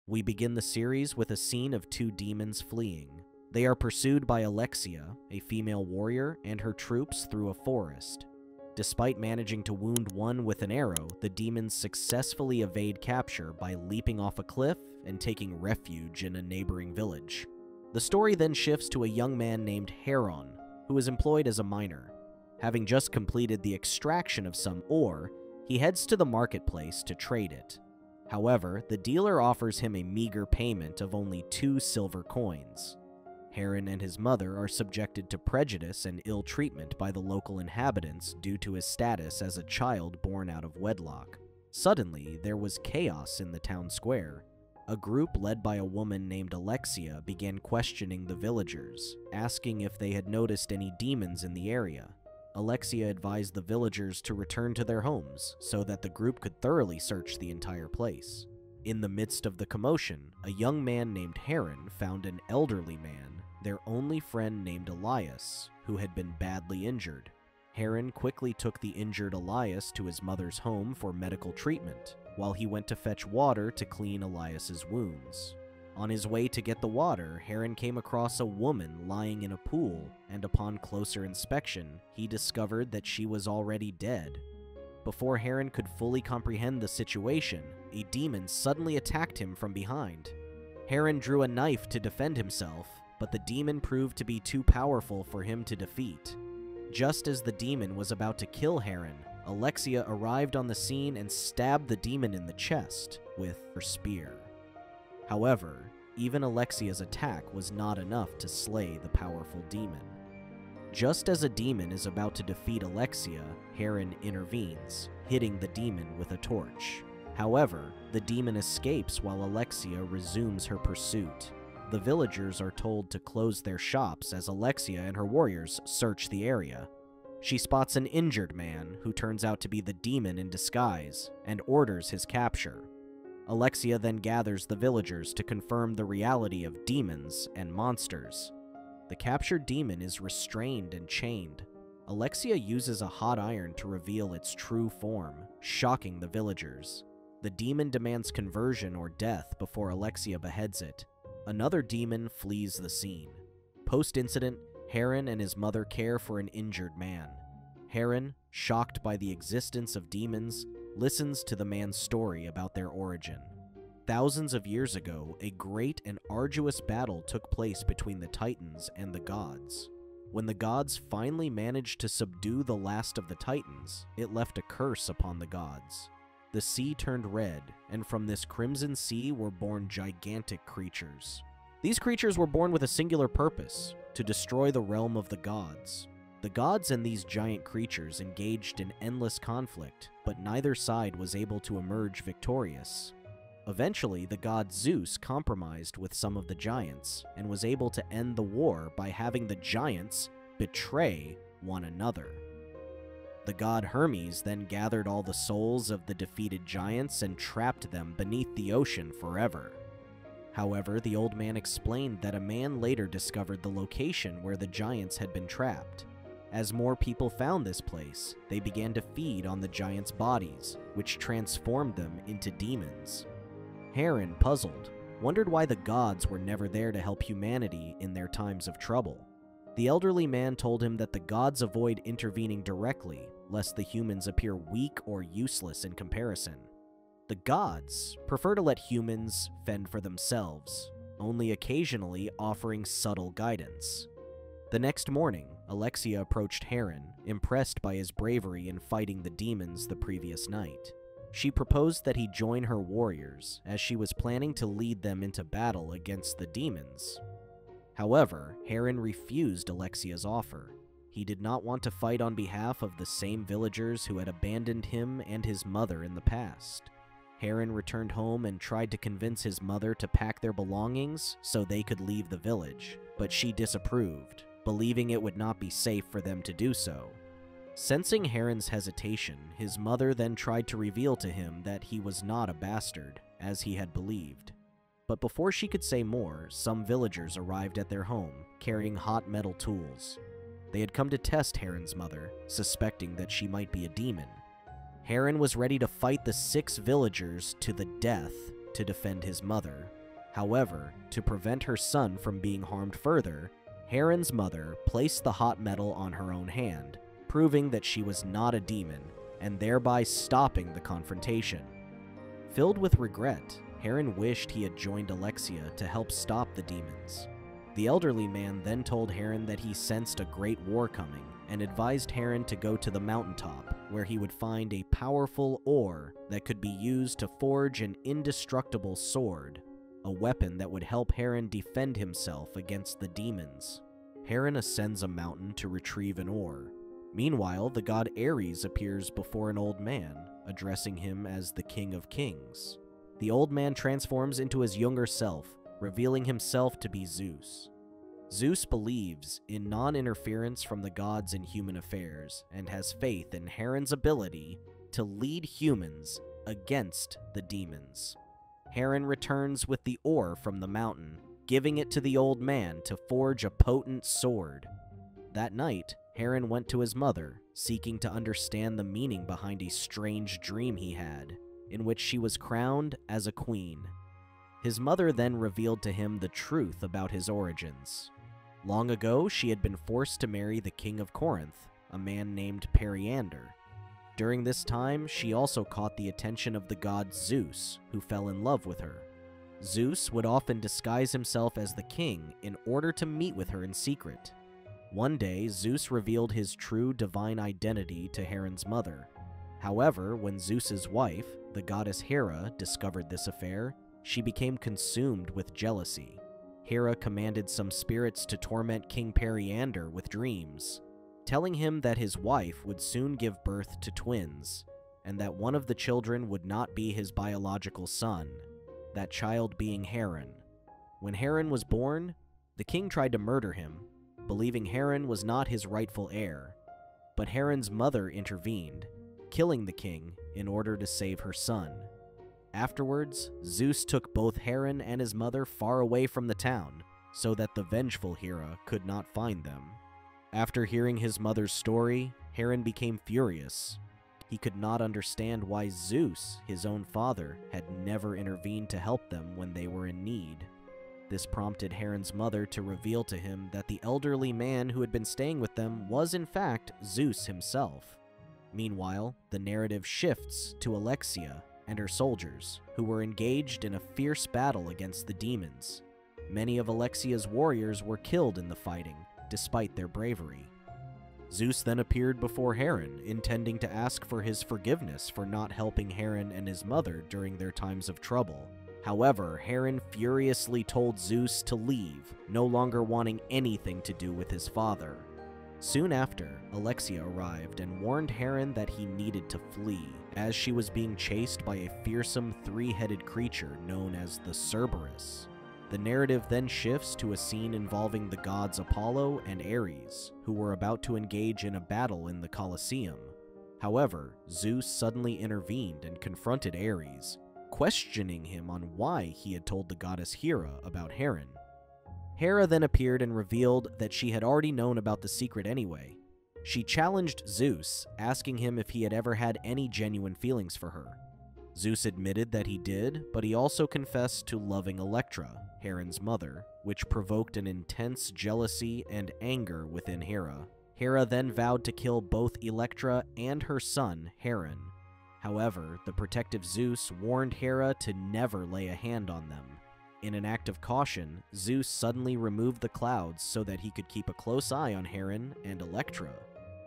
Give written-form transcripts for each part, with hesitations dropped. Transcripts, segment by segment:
We begin the series with a scene of two demons fleeing. They are pursued by Alexia, a female warrior, and her troops through a forest. Despite managing to wound one with an arrow, the demons successfully evade capture by leaping off a cliff and taking refuge in a neighboring village. The story then shifts to a young man named Heron, who is employed as a miner. Having just completed the extraction of some ore, he heads to the marketplace to trade it. However, the dealer offers him a meager payment of only 2 silver coins. Heron and his mother are subjected to prejudice and ill treatment by the local inhabitants due to his status as a child born out of wedlock. Suddenly, there was chaos in the town square. A group led by a woman named Alexia began questioning the villagers, asking if they had noticed any demons in the area. Alexia advised the villagers to return to their homes so that the group could thoroughly search the entire place. In the midst of the commotion, a young man named Heron found an elderly man, their only friend named Elias, who had been badly injured. Heron quickly took the injured Elias to his mother's home for medical treatment, while he went to fetch water to clean Elias's wounds. On his way to get the water, Heron came across a woman lying in a pool, and upon closer inspection, he discovered that she was already dead. Before Heron could fully comprehend the situation, a demon suddenly attacked him from behind. Heron drew a knife to defend himself, but the demon proved to be too powerful for him to defeat. Just as the demon was about to kill Heron, Alexia arrived on the scene and stabbed the demon in the chest with her spear. However, even Alexia's attack was not enough to slay the powerful demon. Just as a demon is about to defeat Alexia, Heron intervenes, hitting the demon with a torch. However, the demon escapes while Alexia resumes her pursuit. The villagers are told to close their shops as Alexia and her warriors search the area. She spots an injured man who turns out to be the demon in disguise and orders his capture. Alexia then gathers the villagers to confirm the reality of demons and monsters. The captured demon is restrained and chained. Alexia uses a hot iron to reveal its true form, shocking the villagers. The demon demands conversion or death before Alexia beheads it. Another demon flees the scene. Post-incident, Heron and his mother care for an injured man. Heron, shocked by the existence of demons, listens to the man's story about their origin. Thousands of years ago, a great and arduous battle took place between the Titans and the gods. When the gods finally managed to subdue the last of the Titans, it left a curse upon the gods. The sea turned red, and from this crimson sea were born gigantic creatures. These creatures were born with a singular purpose: to destroy the realm of the gods. The gods and these giant creatures engaged in endless conflict, but neither side was able to emerge victorious. Eventually, the god Zeus compromised with some of the giants, and was able to end the war by having the giants betray one another. The god Hermes then gathered all the souls of the defeated giants and trapped them beneath the ocean forever. However, the old man explained that a man later discovered the location where the giants had been trapped. As more people found this place, they began to feed on the giants' bodies, which transformed them into demons. Heron, puzzled, wondered why the gods were never there to help humanity in their times of trouble. The elderly man told him that the gods avoid intervening directly, lest the humans appear weak or useless in comparison. The gods prefer to let humans fend for themselves, only occasionally offering subtle guidance. The next morning, Alexia approached Heron, impressed by his bravery in fighting the demons the previous night. She proposed that he join her warriors, as she was planning to lead them into battle against the demons. However, Heron refused Alexia's offer. He did not want to fight on behalf of the same villagers who had abandoned him and his mother in the past. Heron returned home and tried to convince his mother to pack their belongings so they could leave the village, but she disapproved, believing it would not be safe for them to do so. Sensing Heron's hesitation, his mother then tried to reveal to him that he was not a bastard, as he had believed. But before she could say more, some villagers arrived at their home, carrying hot metal tools. They had come to test Heron's mother, suspecting that she might be a demon. Heron was ready to fight the 6 villagers to the death, to defend his mother. However, to prevent her son from being harmed further, Heron's mother placed the hot metal on her own hand, proving that she was not a demon, and thereby stopping the confrontation. Filled with regret, Heron wished he had joined Alexia to help stop the demons. The elderly man then told Heron that he sensed a great war coming, and advised Heron to go to the mountaintop, where he would find a powerful ore that could be used to forge an indestructible sword, a weapon that would help Heron defend himself against the demons. Heron ascends a mountain to retrieve an ore. Meanwhile, the god Ares appears before an old man, addressing him as the King of Kings. The old man transforms into his younger self, revealing himself to be Zeus. Zeus believes in non-interference from the gods in human affairs and has faith in Heron's ability to lead humans against the demons. Heron returns with the ore from the mountain, giving it to the old man to forge a potent sword. That night, Heron went to his mother, seeking to understand the meaning behind a strange dream he had, in which she was crowned as a queen. His mother then revealed to him the truth about his origins. Long ago, she had been forced to marry the king of Corinth, a man named Periander. During this time, she also caught the attention of the god Zeus, who fell in love with her. Zeus would often disguise himself as the king in order to meet with her in secret. One day, Zeus revealed his true divine identity to Heron's mother. However, when Zeus's wife, the goddess Hera, discovered this affair, she became consumed with jealousy. Hera commanded some spirits to torment King Periander with dreams, telling him that his wife would soon give birth to twins, and that one of the children would not be his biological son, that child being Heron. When Heron was born, the king tried to murder him, believing Heron was not his rightful heir, but Heron's mother intervened, killing the king in order to save her son. Afterwards, Zeus took both Heron and his mother far away from the town, so that the vengeful Hera could not find them. After hearing his mother's story, Heron became furious. He could not understand why Zeus, his own father, had never intervened to help them when they were in need. This prompted Heron's mother to reveal to him that the elderly man who had been staying with them was in fact Zeus himself. Meanwhile, the narrative shifts to Alexia and her soldiers, who were engaged in a fierce battle against the demons. Many of Alexia's warriors were killed in the fighting, despite their bravery. Zeus then appeared before Heron, intending to ask for his forgiveness for not helping Heron and his mother during their times of trouble. However, Heron furiously told Zeus to leave, no longer wanting anything to do with his father. Soon after, Alexia arrived and warned Heron that he needed to flee, as she was being chased by a fearsome three-headed creature known as the Cerberus. The narrative then shifts to a scene involving the gods Apollo and Ares, who were about to engage in a battle in the Colosseum. However, Zeus suddenly intervened and confronted Ares, questioning him on why he had told the goddess Hera about Heron. Hera then appeared and revealed that she had already known about the secret anyway. She challenged Zeus, asking him if he had ever had any genuine feelings for her. Zeus admitted that he did, but he also confessed to loving Electra, Heron's mother, which provoked an intense jealousy and anger within Hera. Hera then vowed to kill both Electra and her son, Heron. However, the protective Zeus warned Hera to never lay a hand on them. In an act of caution, Zeus suddenly removed the clouds so that he could keep a close eye on Heron and Electra.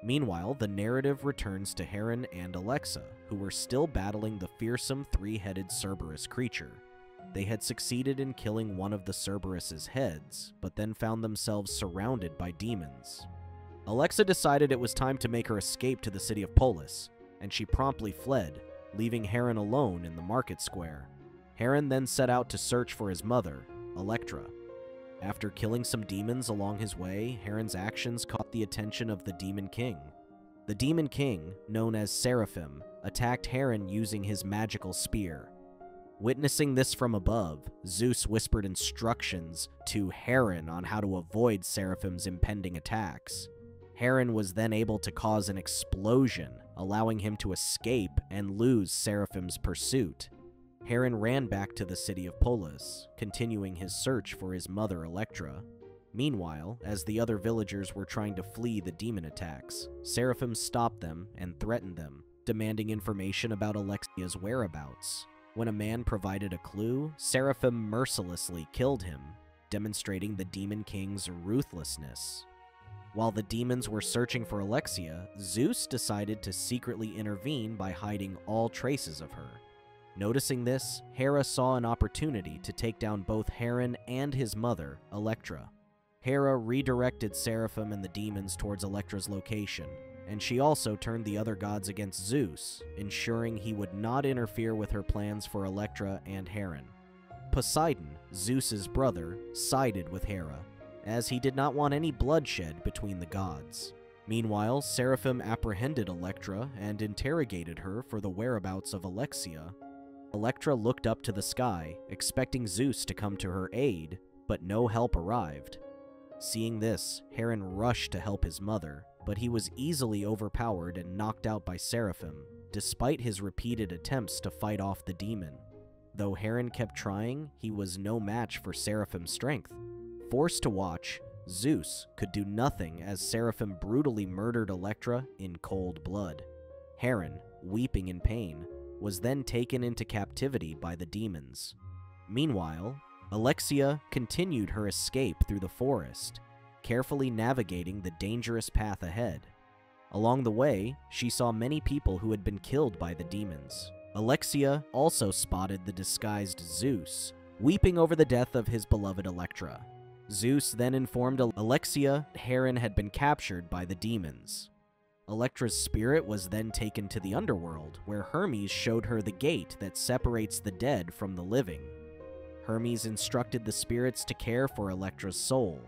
Meanwhile, the narrative returns to Heron and Alexa, who were still battling the fearsome three-headed Cerberus creature. They had succeeded in killing one of the Cerberus's heads, but then found themselves surrounded by demons. Alexa decided it was time to make her escape to the city of Polis, and she promptly fled, leaving Heron alone in the market square. Heron then set out to search for his mother, Electra. After killing some demons along his way, Heron's actions caught the attention of the Demon King. The Demon King, known as Seraphim, attacked Heron using his magical spear. Witnessing this from above, Zeus whispered instructions to Heron on how to avoid Seraphim's impending attacks. Heron was then able to cause an explosion, allowing him to escape and lose Seraphim's pursuit. Heron ran back to the city of Polis, continuing his search for his mother Electra. Meanwhile, as the other villagers were trying to flee the demon attacks, Seraphim stopped them and threatened them, demanding information about Alexia's whereabouts. When a man provided a clue, Seraphim mercilessly killed him, demonstrating the Demon King's ruthlessness. While the demons were searching for Alexia, Zeus decided to secretly intervene by hiding all traces of her. Noticing this, Hera saw an opportunity to take down both Heron and his mother, Electra. Hera redirected Seraphim and the demons towards Electra's location, and she also turned the other gods against Zeus, ensuring he would not interfere with her plans for Electra and Heron. Poseidon, Zeus's brother, sided with Hera, as he did not want any bloodshed between the gods. Meanwhile, Seraphim apprehended Electra and interrogated her for the whereabouts of Alexia. Electra looked up to the sky, expecting Zeus to come to her aid, but no help arrived. Seeing this, Heron rushed to help his mother, but he was easily overpowered and knocked out by Seraphim, despite his repeated attempts to fight off the demon. Though Heron kept trying, he was no match for Seraphim's strength. Forced to watch, Zeus could do nothing as Seraphim brutally murdered Electra in cold blood. Heron, weeping in pain, was then taken into captivity by the demons. Meanwhile, Alexia continued her escape through the forest, carefully navigating the dangerous path ahead. Along the way, she saw many people who had been killed by the demons. Alexia also spotted the disguised Zeus, weeping over the death of his beloved Electra. Zeus then informed Alexia Heron had been captured by the demons. Electra's spirit was then taken to the underworld, where Hermes showed her the gate that separates the dead from the living. Hermes instructed the spirits to care for Electra's soul.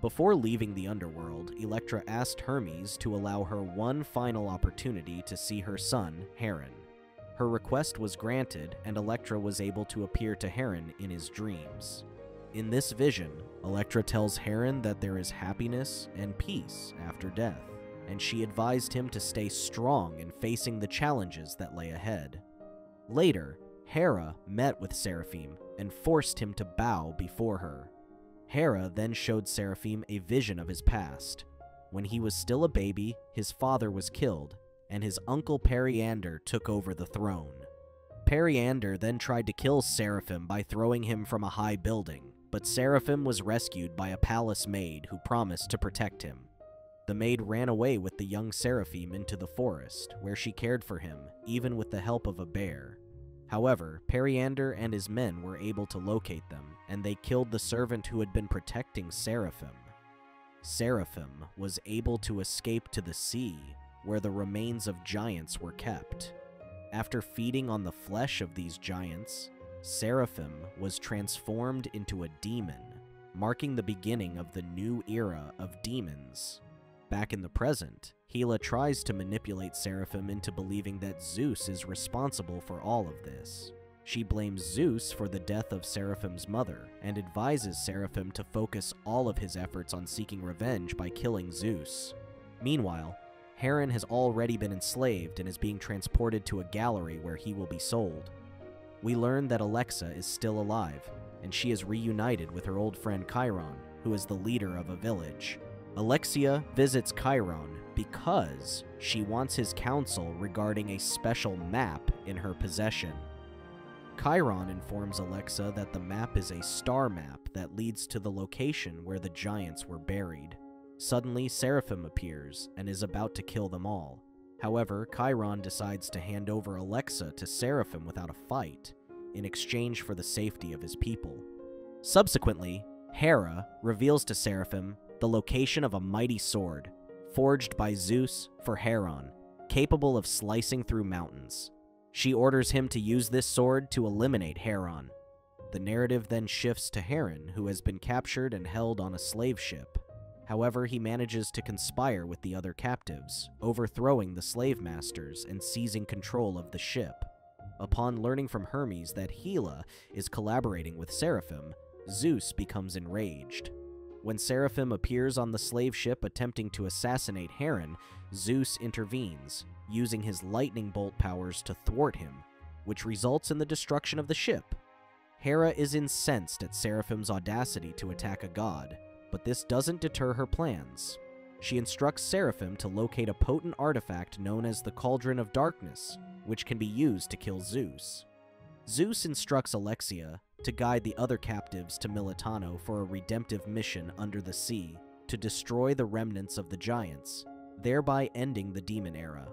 Before leaving the underworld, Electra asked Hermes to allow her one final opportunity to see her son, Heron. Her request was granted, and Electra was able to appear to Heron in his dreams. In this vision, Electra tells Heron that there is happiness and peace after death, and she advised him to stay strong in facing the challenges that lay ahead. Later, Hera met with Seraphim and forced him to bow before her. Hera then showed Seraphim a vision of his past. When he was still a baby, his father was killed, and his uncle Periander took over the throne. Periander then tried to kill Seraphim by throwing him from a high building, but Seraphim was rescued by a palace maid who promised to protect him. The maid ran away with the young Seraphim into the forest, where she cared for him, even with the help of a bear. However, Periander and his men were able to locate them, and they killed the servant who had been protecting Seraphim. Seraphim was able to escape to the sea, where the remains of giants were kept. After feeding on the flesh of these giants, Seraphim was transformed into a demon, marking the beginning of the new era of demons. Back in the present, Hela tries to manipulate Seraphim into believing that Zeus is responsible for all of this. She blames Zeus for the death of Seraphim's mother, and advises Seraphim to focus all of his efforts on seeking revenge by killing Zeus. Meanwhile, Heron has already been enslaved and is being transported to a gallery where he will be sold. We learn that Alexa is still alive, and she is reunited with her old friend Chiron, who is the leader of a village. Alexia visits Chiron because she wants his counsel regarding a special map in her possession. Chiron informs Alexa that the map is a star map that leads to the location where the giants were buried. Suddenly, Seraphim appears and is about to kill them all. However, Chiron decides to hand over Alexa to Seraphim without a fight, in exchange for the safety of his people. Subsequently, Hera reveals to Seraphim the location of a mighty sword, forged by Zeus for Heron, capable of slicing through mountains. She orders him to use this sword to eliminate Heron. The narrative then shifts to Heron, who has been captured and held on a slave ship. However, he manages to conspire with the other captives, overthrowing the slave masters and seizing control of the ship. Upon learning from Hermes that Hela is collaborating with Seraphim, Zeus becomes enraged. When Seraphim appears on the slave ship attempting to assassinate Heron, Zeus intervenes, using his lightning bolt powers to thwart him. which results in the destruction of the ship. Hera is incensed at Seraphim's audacity to attack a god, but this doesn't deter her plans. She instructs Seraphim to locate a potent artifact known as the Cauldron of Darkness, which can be used to kill Zeus. Zeus instructs Alexia to guide the other captives to Militano for a redemptive mission under the sea to destroy the remnants of the giants, thereby ending the demon era.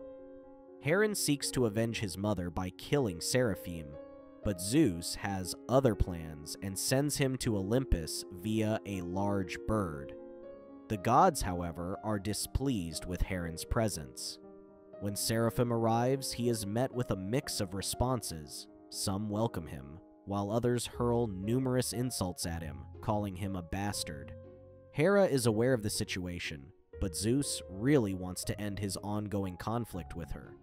Heren seeks to avenge his mother by killing Seraphim, but Zeus has other plans and sends him to Olympus via a large bird. The gods, however, are displeased with Heren's presence. When Seraphim arrives, he is met with a mix of responses. Some welcome him, while others hurl numerous insults at him, calling him a bastard. Hera is aware of the situation, but Zeus really wants to end his ongoing conflict with her.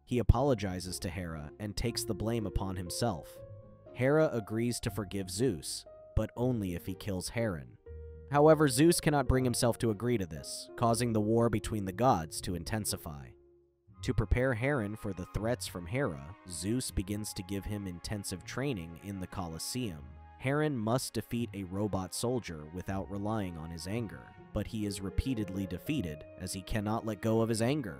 He apologizes to Hera and takes the blame upon himself. Hera agrees to forgive Zeus, but only if he kills Heren. However, Zeus cannot bring himself to agree to this, causing the war between the gods to intensify. To prepare Heren for the threats from Hera, Zeus begins to give him intensive training in the Colosseum. Heren must defeat a robot soldier without relying on his anger, but he is repeatedly defeated as he cannot let go of his anger.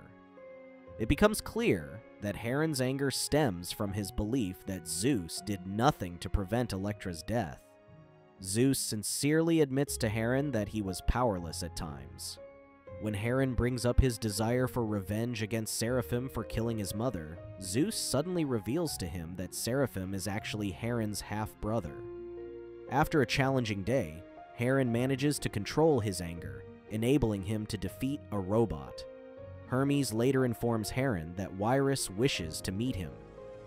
It becomes clear that Heren's anger stems from his belief that Zeus did nothing to prevent Electra's death. Zeus sincerely admits to Heren that he was powerless at times. When Heren brings up his desire for revenge against Seraphim for killing his mother, Zeus suddenly reveals to him that Seraphim is actually Heren's half-brother. After a challenging day, Heren manages to control his anger, enabling him to defeat a robot. Hermes later informs Heren that Wyrus wishes to meet him.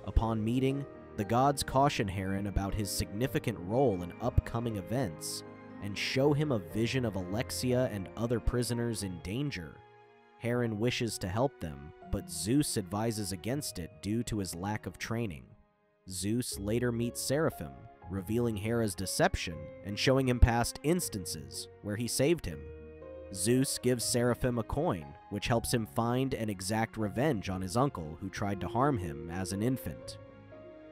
Upon meeting, the gods caution Heren about his significant role in upcoming events, and show him a vision of Alexia and other prisoners in danger. Heren wishes to help them, but Zeus advises against it due to his lack of training. Zeus later meets Seraphim, revealing Hera's deception and showing him past instances where he saved him. Zeus gives Seraphim a coin, which helps him find and exact revenge on his uncle who tried to harm him as an infant.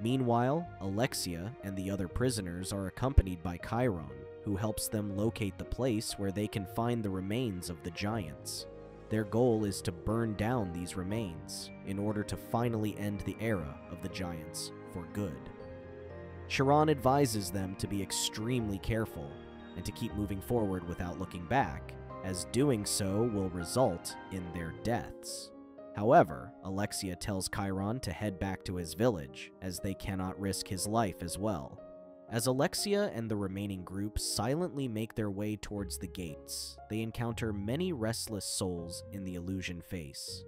Meanwhile, Alexia and the other prisoners are accompanied by Chiron, who helps them locate the place where they can find the remains of the giants. Their goal is to burn down these remains in order to finally end the era of the giants for good. Chiron advises them to be extremely careful and to keep moving forward without looking back, as doing so will result in their deaths. However, Alexia tells Chiron to head back to his village, as they cannot risk his life as well. As Alexia and the remaining group silently make their way towards the gates, they encounter many restless souls in the illusion face.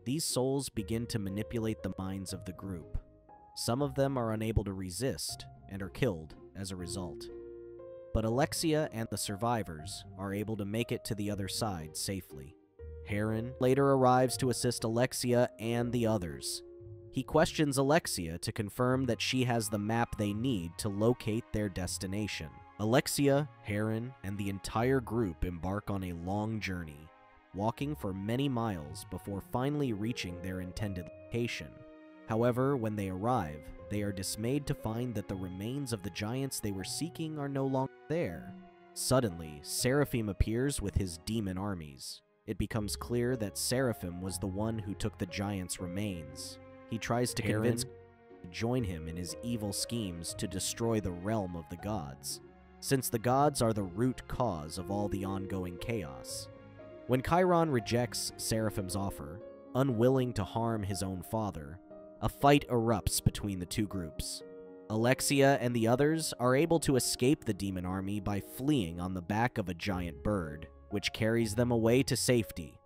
These souls begin to manipulate the minds of the group. Some of them are unable to resist and are killed as a result. But Alexia and the survivors are able to make it to the other side safely. Heren later arrives to assist Alexia and the others. He questions Alexia to confirm that she has the map they need to locate their destination. Alexia, Heren, and the entire group embark on a long journey, walking for many miles before finally reaching their intended location. However, when they arrive, they are dismayed to find that the remains of the giants they were seeking are no longer there. Suddenly, Seraphim appears with his demon armies. It becomes clear that Seraphim was the one who took the giants' remains. He tries to convince to join him in his evil schemes to destroy the realm of the gods, since the gods are the root cause of all the ongoing chaos. When Chiron rejects Seraphim's offer, unwilling to harm his own father, a fight erupts between the two groups. Alexia and the others are able to escape the demon army by fleeing on the back of a giant bird, which carries them away to safety.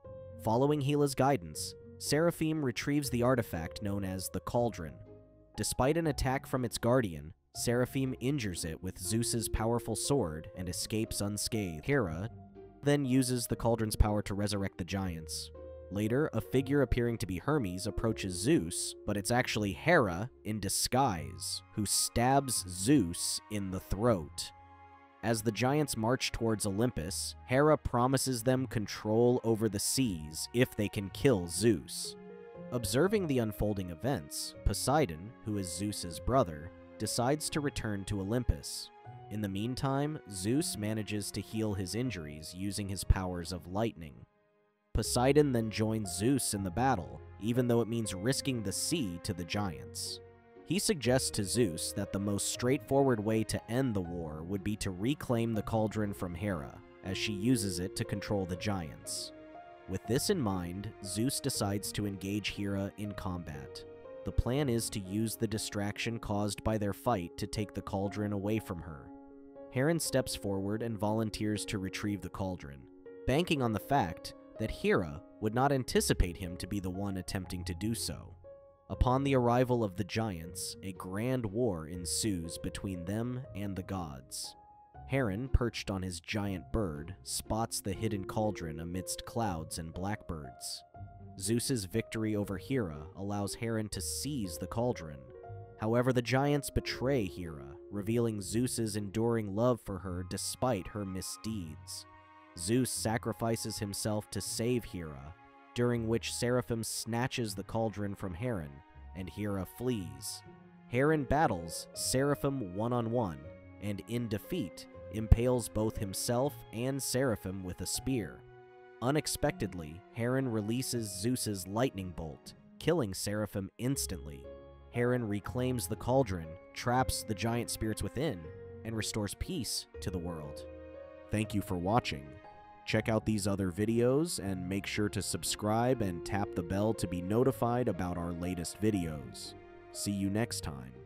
Following Hela's guidance, Seraphim retrieves the artifact known as the Cauldron. Despite an attack from its guardian, Seraphim injures it with Zeus's powerful sword and escapes unscathed. Hera then uses the Cauldron's power to resurrect the giants. Later, a figure appearing to be Hermes approaches Zeus, but it's actually Hera in disguise, who stabs Zeus in the throat. As the giants march towards Olympus, Hera promises them control over the seas if they can kill Zeus. Observing the unfolding events, Poseidon, who is Zeus's brother, decides to return to Olympus. In the meantime, Zeus manages to heal his injuries using his powers of lightning. Poseidon then joins Zeus in the battle, even though it means risking the sea to the giants. He suggests to Zeus that the most straightforward way to end the war would be to reclaim the cauldron from Hera, as she uses it to control the giants. With this in mind, Zeus decides to engage Hera in combat. The plan is to use the distraction caused by their fight to take the cauldron away from her. Hera steps forward and volunteers to retrieve the cauldron, banking on the fact that Hera would not anticipate him to be the one attempting to do so. Upon the arrival of the giants, a grand war ensues between them and the gods. Hera, perched on his giant bird, spots the hidden cauldron amidst clouds and blackbirds. Zeus's victory over Hera allows Hera to seize the cauldron. However, the giants betray Hera, revealing Zeus's enduring love for her despite her misdeeds. Zeus sacrifices himself to save Hera, during which Seraphim snatches the cauldron from Hera, and Hera flees. Hera battles Seraphim one-on-one, and in defeat, impales both himself and Seraphim with a spear. Unexpectedly, Hera releases Zeus's lightning bolt, killing Seraphim instantly. Hera reclaims the cauldron, traps the giant spirits within, and restores peace to the world. Thank you for watching. Check out these other videos and make sure to subscribe and tap the bell to be notified about our latest videos. See you next time.